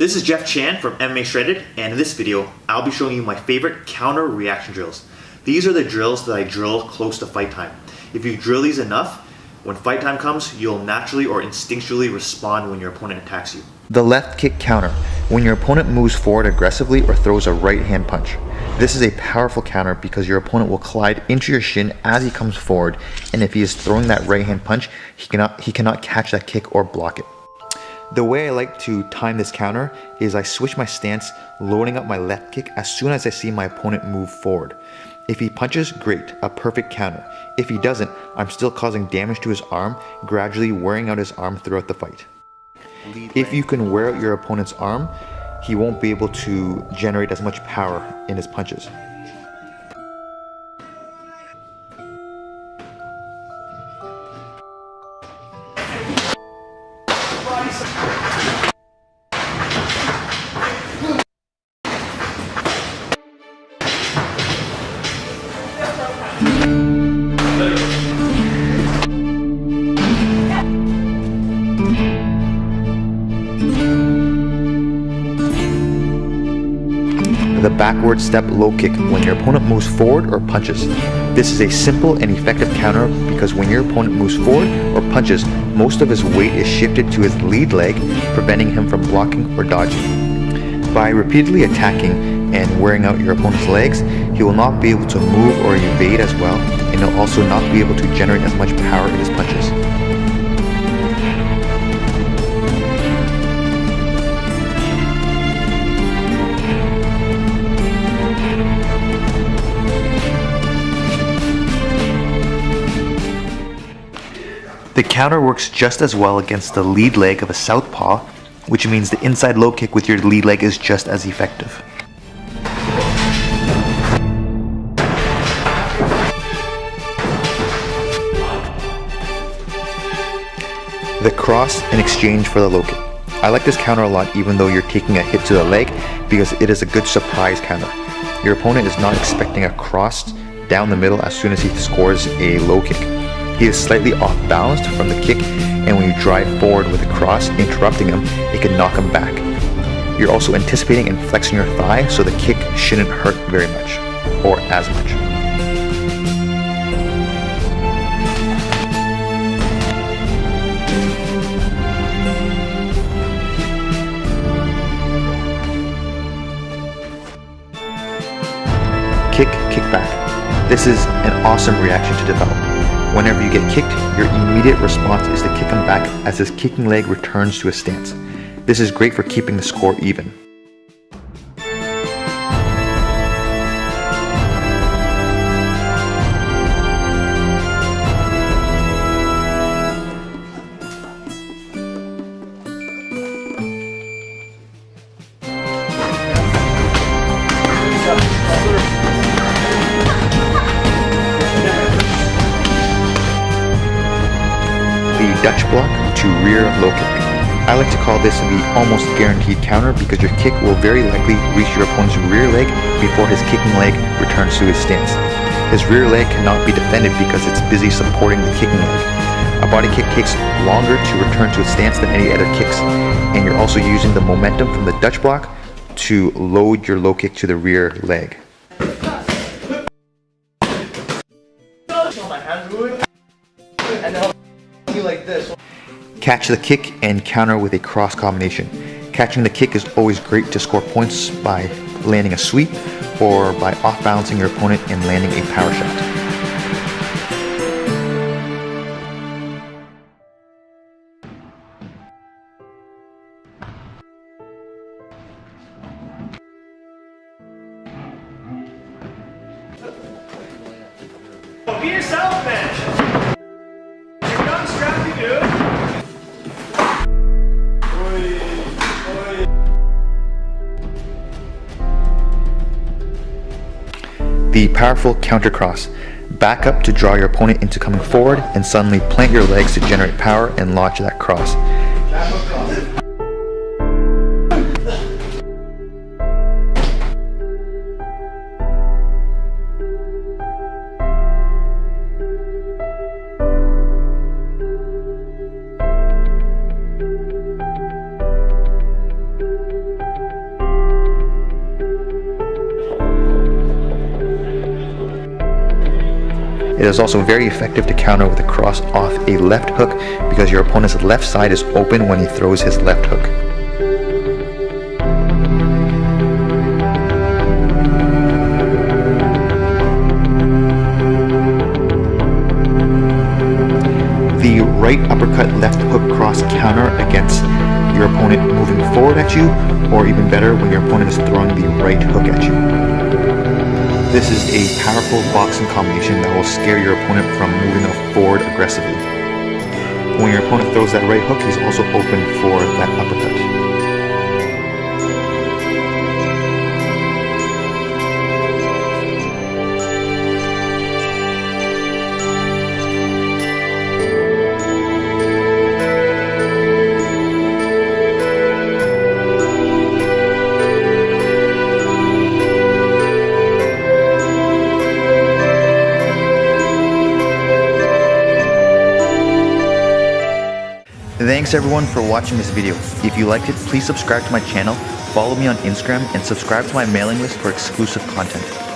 This is Jeff Chan from MMA Shredded, and in this video, I'll be showing you my favorite counter reaction drills. These are the drills that I drill close to fight time. If you drill these enough, when fight time comes, you'll naturally or instinctually respond when your opponent attacks you. The left kick counter, when your opponent moves forward aggressively or throws a right hand punch. This is a powerful counter because your opponent will collide into your shin as he comes forward, and if he is throwing that right hand punch, he cannot catch that kick or block it. The way I like to time this counter is I switch my stance, loading up my left kick as soon as I see my opponent move forward. If he punches, great, a perfect counter. If he doesn't, I'm still causing damage to his arm, gradually wearing out his arm throughout the fight. If you can wear out your opponent's arm, he won't be able to generate as much power in his punches. The backward step low kick when your opponent moves forward or punches. This is a simple and effective counter because when your opponent moves forward or punches, most of his weight is shifted to his lead leg, preventing him from blocking or dodging. By repeatedly attacking and wearing out your opponent's legs, he will not be able to move or evade as well, and he'll also not be able to generate as much power in his punches. The counter works just as well against the lead leg of a southpaw, which means the inside low kick with your lead leg is just as effective. The cross in exchange for the low kick. I like this counter a lot even though you're taking a hit to the leg because it is a good surprise counter. Your opponent is not expecting a cross down the middle as soon as he scores a low kick. He is slightly off balanced from the kick, and when you drive forward with a cross, interrupting him, it can knock him back. You're also anticipating and flexing your thigh, so the kick shouldn't hurt very much, or as much. Kick, kick back. This is an awesome reaction to develop. Whenever you get kicked, your immediate response is to kick him back as his kicking leg returns to a stance. This is great for keeping the score even. Dutch block to rear low kick. I like to call this the almost guaranteed counter because your kick will very likely reach your opponent's rear leg before his kicking leg returns to his stance. His rear leg cannot be defended because it's busy supporting the kicking leg. A body kick takes longer to return to its stance than any other kicks, and you're also using the momentum from the Dutch block to load your low kick to the rear leg. Like this. Catch the kick and counter with a cross combination. Catching the kick is always great to score points by landing a sweep or by off balancing your opponent and landing a power shot. Be yourself, man! The powerful counter cross. Back up to draw your opponent into coming forward and suddenly plant your legs to generate power and launch that cross. It is also very effective to counter with a cross off a left hook because your opponent's left side is open when he throws his left hook. The right uppercut left hook cross counter against your opponent moving forward at you, or even better when your opponent is throwing the right hook at you. This is a powerful boxing combination that will scare your opponent from moving forward aggressively. When your opponent throws that right hook, he's also open for that uppercut. Thanks everyone for watching this video. If you liked it, please subscribe to my channel, follow me on Instagram, and subscribe to my mailing list for exclusive content.